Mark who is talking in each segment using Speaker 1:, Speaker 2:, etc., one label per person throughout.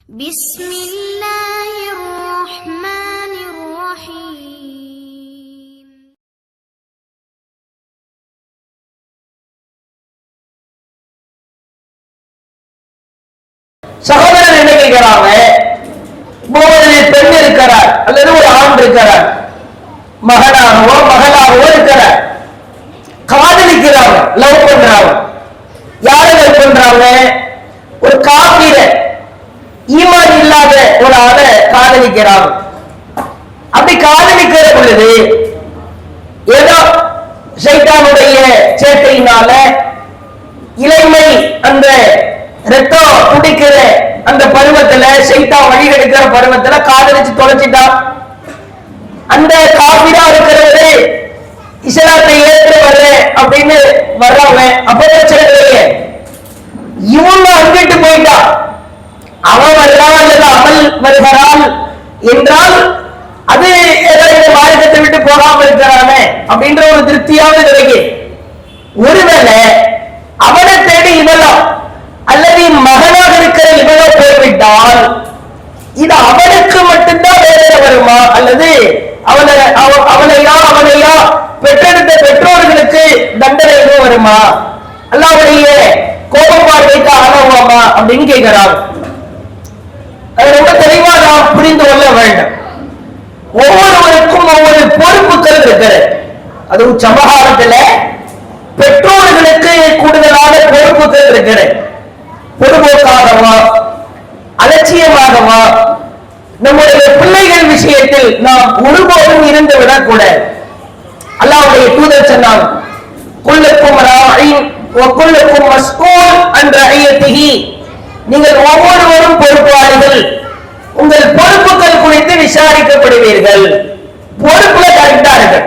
Speaker 1: بسم الله الرحمن الرحيم.
Speaker 2: சகோதரர் என்ன கேட்கிறாங்க, ஒரு பெண் இருக்கிறார் அல்லது ஒரு ஆண் இருக்கிறார், மகனாகவோ மகளாகவோ இருக்கிறார், காதலிக்கிறாங்க, லவ் பண்றாங்க. யாரை லவ் பண்றாங்க? ஒரு காபீர, ஈமான் இல்லாத ஒரு ஆளை காதலிக்கிறாங்க. அப்படி காதலிக்கிற பொழுது ஏதோ ஷைத்தானுடைய சேட்டையினால இளைமை அந்த ரத்தம் துடிக்கிற அந்த பருவத்துல, ஷைத்தான் வழிகெடுக்கிற பருவத்துல காதலிச்சு தொலைச்சிட்டான். அந்த காபிரா இருக்கிறவரு இஸ்லாத்தை ஏற்று வரல அப்படின்னு வர்றவங்க அப்ப பிரச்சனை இல்லையே. இவங்க அங்கிட்டு போயிட்டா, அவன் வருகிறான் அல்லது அமல் வருகிறான் என்றால் அது ஏதாவது மார்க்கத்தை விட்டு போகாம இருக்கிறானே அப்படின்ற ஒரு திருப்தியாவது கிடைக்கும். ஒருவேளை அவனை தேடி இவளோ அல்லது மகனாக இருக்கிற இவளோ போய்விட்டால் இது அவனுக்கு மட்டும்தான் வேதனை வருமா, அல்லது அவனையா பெற்றெடுத்த பெற்றோர்களுக்கு தண்டனை எதுவும் வருமா, அல்லாஹ்வுடைய கோபம் பார்வைக்கு ஆளாகுமா அப்படின்னு கேட்கிறார். அது ரொம்ப தெளிவா நாம் புரிந்து கொள்ள வேண்டும். ஒவ்வொருவருக்கும் ஒவ்வொரு பொறுப்புகள் இருக்கிறது. அதுவும் சமகாலத்துல பெற்றோர்களுக்கு கூடுதலான பொறுப்புகள் இருக்கிறது. பொதுபோக்காகவா அலட்சியமாகவா நம்முடைய பிள்ளைகள் விஷயத்தில் நாம் ஒருபோதும் இருந்து விடக்கூடாது. அல்லாஹ்வுடைய தூதர் சொன்னார், குல்லுக்கும் ராயின் வ குல்லுக்கும் மஸ்ஊல் அன் ரஇயத்திஹி, நீங்கள் ஒவ்வொருவரும் பொறுப்பாளிகள், உங்கள் பொறுப்புகள் குறித்து விசாரிக்கப்படுவீர்கள். பொறுப்புல கரெக்டா இருக்கு.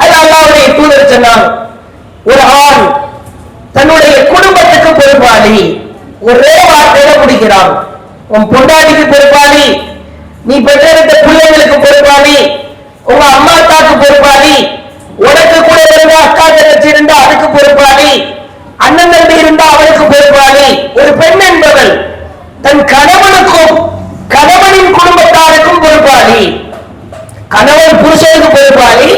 Speaker 2: அது அல்லாஹ்வுடைய தூதர் சொன்னார், ஒரு ஆண் தன்னுடைய குடும்பத்துக்கு பொறுப்பாளி. ஒரே வார்த்தையில முடிக்கிறான், உன் பொண்டாட்டிக்கு பொறுப்பாளி, நீ பெற்றெடுத்த பிள்ளைங்களுக்கு பொறுப்பாளி, உங்க அம்மா அத்தாக்கு பொறுப்பாளி, உனக்கு கூட இருந்த அக்கா தங்கச்சி இருந்தா அதுக்கு பொறுப்பாளி, அண்ணன் தம்பி இருந்தா அவனுக்கு பொறுப்பாளி. ஒரு பெண் என்பவள் தன் கணவனுக்கும் கணவனின் குடும்பத்தாருக்கும் பொறுப்பாளி. கணவன் புருஷனுக்கு பொறுப்பாளி,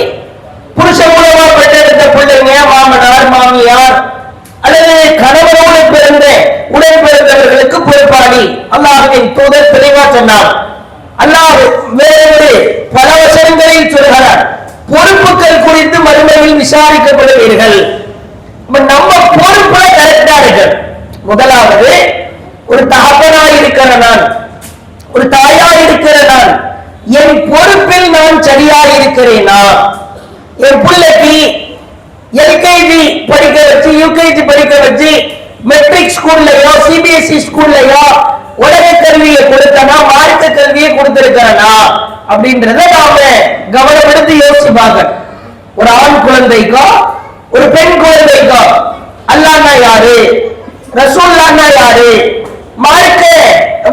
Speaker 2: புருஷன் மூலமா பெற்றெடுத்த பிள்ளைங்க, மாமனார் மாமியார் அல்லது கணவனோடு பிறந்த உடன் பிறந்தவர்களுக்கு பொறுப்பாளி. அல்லாஹ்வின் தூதர் தெளிவா சொன்னார். அல்லாஹ் வேறு பல வசனங்களில் சொல்கிறார், பொறுப்புகள் குறித்து மறுமையில் விசாரிக்கப்படுவீர்கள். நம்ம பொறுப்புல கரெக்டா இருக்கு. முதலாவது, ஒரு தகப்பனாய் இருக்கிற நான், ஒரு தாயாய் இருக்கிற நான், என் பொறுப்பில் நான் சரியாக இருக்கிறேனா? என் பிள்ளைக்கு எல்கேஜி படிக்க வச்சு யூகேஜி படிக்க வச்சு மெட்ரிக் ஸ்கூல்லையோ சிபிஎஸ்இ ஸ்கூல்லையோ உலக கல்வியை கொடுத்தனா, மார்க்க கல்வியை கொடுத்திருக்கிறனா அப்படின்றத நாம கவனம் எடுத்து யோசிச்சு பார்க்க. ஒரு ஆண் குழந்தைக்கோ ஒரு பெண் குழந்தைக்கோ அல்லாஹ்னா யாரு, ரசூலுல்லாஹ்னா யாரு, மார்க்க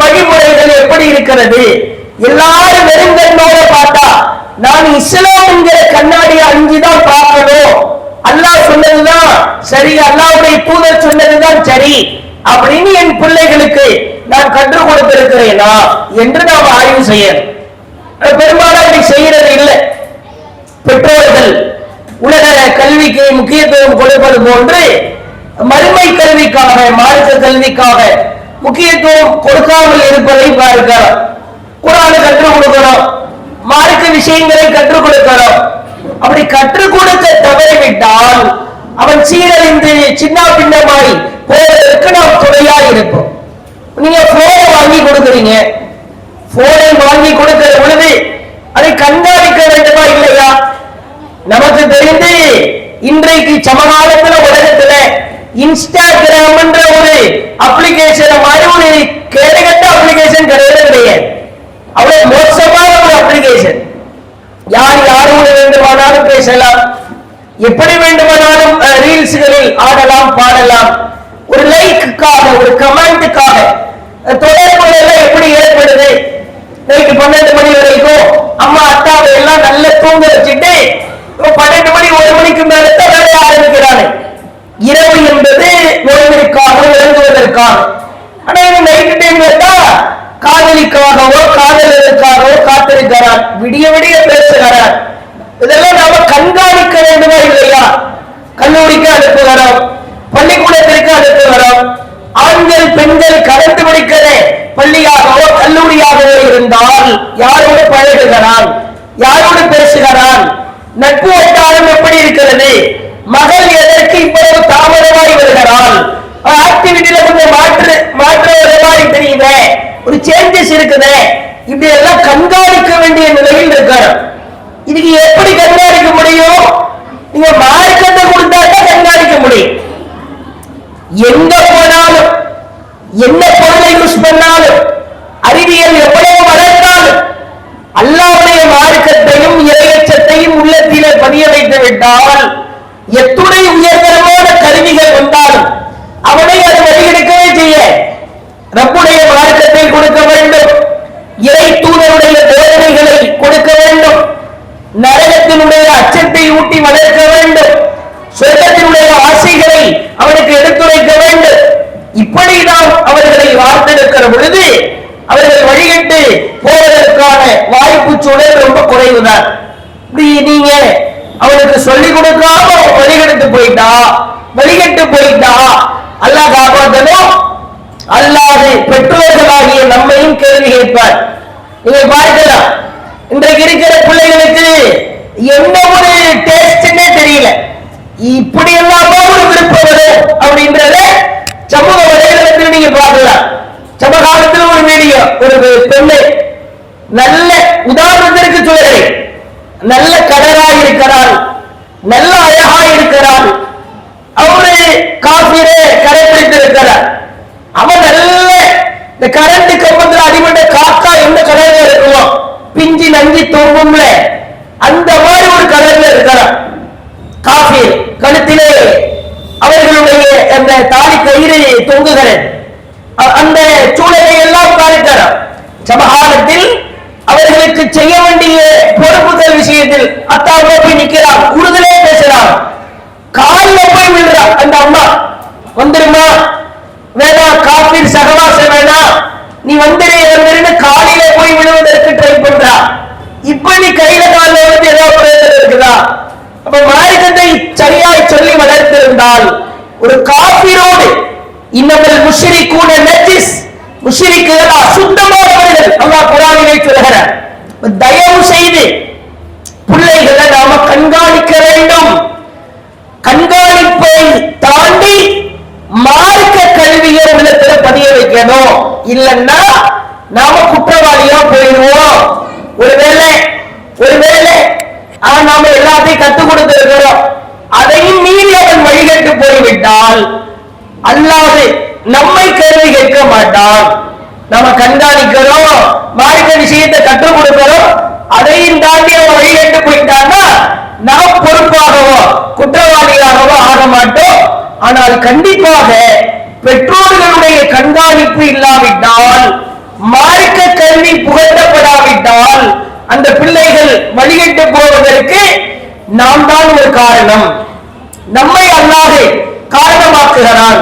Speaker 2: வழிமுறைகள் எப்படி இருக்கிறது, எல்லாரும் வெறுங்கண்ணோட பார்த்தா நான் இஸ்லாம் என்கிற கண்ணாடியை அஞ்சுதான் பார்க்கணும், அல்லாஹ் சொன்னதுதான் சரி, அல்லாஹ்வுடைய தூதர் சொன்னதுதான் சரி அப்படின்னு என் பிள்ளைகளுக்கு நான் கற்றுக் கொடுத்திருக்கிறேனா என்று நாம் ஆய்வு செய்யணும். பெரும்பாலும் அப்படி செய்யறது இல்லை. பெற்றோர்கள் உலக கல்விக்கு முக்கியத்துவம் கொடுப்பது போன்று மறுமை கல்விக்காக, மார்க்க கல்விக்காக முக்கியத்துவம் கொடுக்காமல் இருப்பதை பார்க்கிறோம். குர்ஆனை கற்றுக் கொடுக்கிறோம், மார்க்க விஷயங்களை கற்றுக் கொடுக்கிறோம். அப்படி கற்றுக் கொடுக்க தவறிவிட்டால் அவன் சீரழிந்து சின்ன பின்னமாய் போவதற்கு நாம் துணையா இருப்போம். நீங்க போனை வாங்கி கொடுக்குறீங்க, போனை வாங்கி கொடுக்கிற பொழுது அதை கண்காணிக்க வேண்டுமா இல்லையா? நமக்கு தெரிந்து இன்றைக்கு சமகாலத்துல உலகத்துல இன்ஸ்டாகிராம் என்ற ஒரு அப்ளிகேஷன் மாதிரி ஒரு கேடுகட்ட அப்ளிகேஷன் கிடையாது. அவ்வளவு மோசமான ஒரு அப்ளிகேஷன். யார் யாரோடு வேண்டுமானாலும் பேசலாம், எப்படி வேண்டுமானாலும் ரீல்ஸ்களில் ஆடலாம், பாடலாம். ஒரு லைக்குக்காக, ஒரு கமெண்ட்டுக்காக தொடர்புகள் எல்லாம் எப்படி ஏற்படுது? நைட்டு 12 மணி வரைக்கும் அம்மா அத்தாவை எல்லாம் நல்ல தூங்க வச்சுட்டு 12 மணி 1 மணிக்கு மேல தான் வேலைய ஆரம்பிக்கிறாங்க. இரவு என்பது நோய்களுக்காக, விளங்குவதற்காக. ஆனா இது நைட்டு டைம் கேட்டா காதலிக்காகவோ காதலருக்காகவோ காத்திருக்கிறான், விடிய விடிய பேசுகிறான். இதெல்லாம் நாம கண்காணிக்க வேண்டுமா இல்லையா? கல்லூரிக்கு அனுப்புகிறோம், பள்ளிக்கூடத்திற்கு அனுப்புகிறோம். ஆண்கள் பெண்கள் கலந்து முடிக்கிற பள்ளியாகவோ கல்லூரியாகவோ இருந்தால் யாரோடு பழகுகிறான், யாரோடு பேசுகிறான், நட்பு வட்டாரம் எப்படி இருக்கிறது? மகள் எதற்கு இவ்வளவு தாமதமாய் வருகிறாள்? ஆக்டிவிட்டியில கொஞ்சம் மாற்ற மாதிரி தெரியுது, ஒரு சேஞ்சஸ் இருக்குது. இப்படி எல்லாம் கண்காணிக்க வேண்டிய நிலையில் இருக்கிறோம். இதுக்கு எப்படி கண்காணிக்க முடியும்? நீங்க மார்க்கத்தை கொடுத்தாதான் கண்காணிக்க முடியும். எங்க போனாலும், என்ன பொருளை யூஸ் பண்ணாலும், அறிவியல் எவ்வளவு வளர்ந்தாலும், அல்லாஹ்வுடைய மார்க்கத்தையும் இறையச்சத்தையும் உள்ளத்திலே பதிய வைத்து விட்டால், எத்துணை உயர்தரமான கருவிகள் வந்தாலும் அவனை அது வழியெடுக்கவே செய்ய ரப்புடைய மார்க்கத்தை கொடுக்க வேண்டும், இறை தூதருடைய போதனைகளை கொடுக்க வேண்டும், நரகத்தினுடைய அச்சத்தை ஊட்டி வளர்க்க வேண்டும், சொர்க்கத்தினுடைய ஆசைகளை அவனுக்கு எடுத்துரைக்க வேண்டும். இப்படி நாம் அவர்களை வார்த்தெடுக்கிற பொழுது அவர்கள் வழிகட்டு போவதற்கான வாய்ப்பு சூழல் ரொம்ப குறைவுதான். நீங்க அவனுக்கு சொல்லிக் கொடுக்காம வழிகெடுத்து போயிட்டா அல்லாஹ் காப்பாற்றணும். அல்லாது பெற்றோர்களாகிய நம்மையும் கேள்வி கேட்பார். நீங்க பார்க்கலாம், இன்றைக்கு இருக்கிற பிள்ளைகளுக்கு என்ன ஒரு டேஸ்ட்னே தெரியல. இப்படி எல்லாமே ஒரு விருப்பம் வரும் அப்படின்றத சமூக வலைதளத்தில் நீங்க பார்க்கலாம். சமகாலத்தில் ஒரு வீடியோ, ஒரு பெண்ணு, நல்ல உதாரணத்திற்கு சொல்கிறேன், நல்ல கலராய் இருக்கிறாள், நல்ல அழகாய் இருக்கிறாள், அவரு காபிரை கடைபிடித்திருக்கிறார். அவன் நல்ல இந்த கரண்ட் கம்பத்தில் அடிபட்ட காக்கா எந்த கலர்ல இருக்குமோ, பிஞ்சி நஞ்சி தோங்கும்ல, அந்த மாதிரி ஒரு கலர்ல இருக்கிறார். காபீர் கழுத்திலே அவர்களுடைய அந்த தாலி கயிறு தொங்குகிறது. அந்த சூழலை எல்லாம் பார்க்கிறார். சமகாலத்தில் அவர்களுக்கு செய்ய வேண்டிய பொறுப்புகள் விஷயத்தில் அத்தாவை போய் நிற்கிறார், உறுதலே பேசுறார், காலில் போய் விழுறார். அந்த அம்மா வந்துருமா, வேணா காபீர் சகவாசம் வேணா, நீ வந்துருன்னு காலில போய் விழுவதற்கு ட்ரை பண்றா. இப்ப நீ கையில காலில் வந்து ஏதாவது பிரயோஜனம் இருக்குதா? அப்ப மார்க்கத்தை சரியாய் சொல்லி வளர்த்திருந்தால் ஒரு காபீரோடு இன்னமல் முஷ்ரிகூன நஜிஸ், முஷ்ரிக்குகள் அசுத்தமானவர்கள் அல்லாஹ் குர்ஆனிலே சொல்கிறார். தயவு செய்து பிள்ளைகளை நாம கண்காணிக்க வேண்டும். கண்காணிப்பை தாண்டி மார்க்க கல்வியை உள்ளத்துல பதிய வைக்கணும். இல்லைன்னா நாம குற்றவாளியா போயிடுவோம். ஒருவேளை நாம எல்லாத்தையும் கத்துக் கொடுத்திருக்கிறோம், அதையும் மீறி அவன் வழிகட்டு போய்விட்டால் அல்லாது நம்மை கேள்வி கேட்க மாட்டான். நம்ம கண்காணிக்கிறோம், மார்க்க விஷயத்தை கற்றுக் கொடுக்கிறோம், அதையும் தாண்டி அவன் வழிகட்டு போயிட்டான்னா நாம் பொறுப்பாகவோ குற்றவாளியாகவோ ஆக மாட்டோம். ஆனால் கண்டிப்பாக பெற்றோர்களுடைய கண்காணிப்பு இல்லாவிட்டால், மார்க்க கல்வி புகட்டப்படாவிட்டால் அந்த பிள்ளைகள் வழிகட்டு போவதற்கு நாம் தான் ஒரு காரணம். நம்மை அல்லாஹ் காரணமாக்குகிறான்,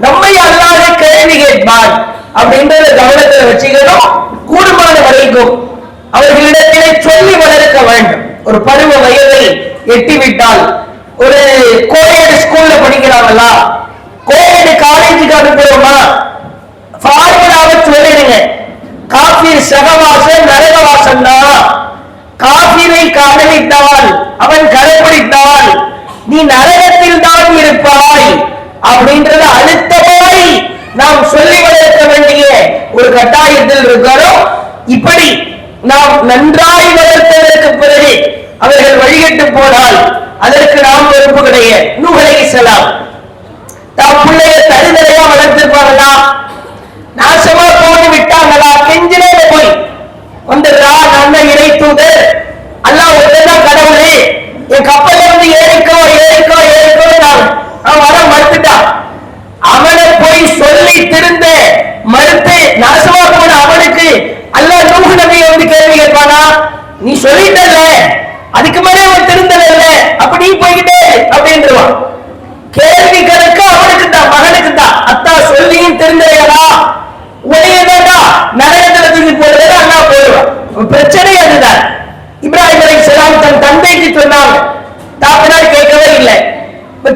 Speaker 2: நம்மை அல்லாஹ் கேள்வி கேட்பான் அப்படின்றத கவனத்தில் வச்சுக்கணும். கூடுமான வரைக்கும் அவர்களிடத்திலே சொல்லி வளர்க்க வேண்டும். ஒரு பருவ வயதை எட்டிவிட்டால், ஒரு கோயட் ஸ்கூல்ல படிக்கிறாங்களா, கோயட் காலேஜுக்கு அனுப்புறோமா, ஃபார்முலாவை சொல்லிடுங்க. காபீர் சகவாசம் நரகவாசம் தான். காபீரை காதலித்தால், அவன் கடைபிடித்தால் நீ நரகத்தில் தான் இருப்பாய் அப்படின்றத அழுத்தமாய் நாம் சொல்லி வளர்க்க வேண்டிய ஒரு கட்டாயத்தில் இருக்கிறோம். இப்படி நாம் நன்றாய் வளர்த்ததற்கு பிறகு அவர்கள் வழிகட்டு போனால் அதற்கு நாம் பொறுப்பு கிடையாது. நூஹ் அலைஹிஸ்ஸலாம் தாம் பிள்ளைய தருதலையா வளர்த்திருப்பாங்களா, நாசமா போட்டு விட்டாங்களா? கெஞ்சிலே போய் வந்துடுறா, நான் தான் இறை தூதர், அல்லாஹ் ஒருத்தன் கடவுளே, என் கப்பல்ல வந்து ஏறிக்கோ ஏறிக்கோ ஏறிக்கோ, அவன் வர மறுத்துட்டான். அவனை போய் சொல்லி திருந்த மறுத்து நாசமா போன அவனுக்கு அல்லாஹ் நூஹ் நபியை வந்து கேள்வி கேட்பானா? நீ சொல்லிட்டல, அதுக்கு மேலே அவன் திருந்தல, அப்படி போய்கிட்டே அப்படின்றான். கேள்வி கணக்கு அவனுக்கு தான், மகனுக்கு தான். அத்தா சொல்லியும் திருந்தலையா, உடையதா நரகத்துல பிரச்சனை அதுதான். இப்ராஹிம் அலைஹிஸ்ஸலாம் தன் தந்தைக்கு சொன்னாங்க, தாப்பினார் கேட்கவே இல்லை.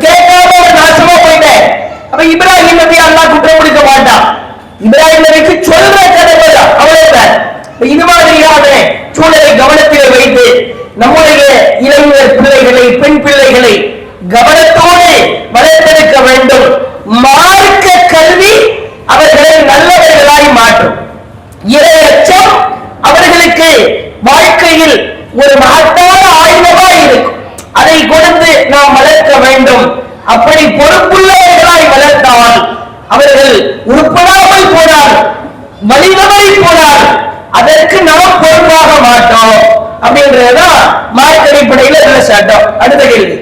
Speaker 2: கேட்காம ஒரு நாசமா போயிட்டேன். அப்ப இப்ராஹிம் நபி அல்லாஹ் குற்றம் பிடிக்க மாட்டான். இப்ராஹிம் நபிக்கு சொல்ற கடமை அவ்வளவுதான். இது மாதிரியான சூழலை கவனத்தில் வைத்து நம்முடைய இளைஞர் பிள்ளைகளை, பெண் பிள்ளைகளை கவனத்தோடு வளர்த்தெடுக்க வேண்டும். மார்க்க கல்வி அவர்களை நல்லவர்களாய் மாற்றும். இரையச்சம் அவர்களுக்கு வாழ்க்கையில் ஒரு மகத்தான ஆயுதமாய் இருக்கும். அதை கொடுத்து நாம் வளர்க்க வேண்டும். அப்படி பொறுப்புள்ளவர்களாய் வளர்த்தால் அவர்கள் உருப்படாமல் போனால், வலிதவறி போனால் அதற்கு நாம் பொறுப்பாக மாட்டோம். அப்படின்றதுதான் மார்க்க அடிப்படையில் சட்டம். அடுத்த கேள்வி.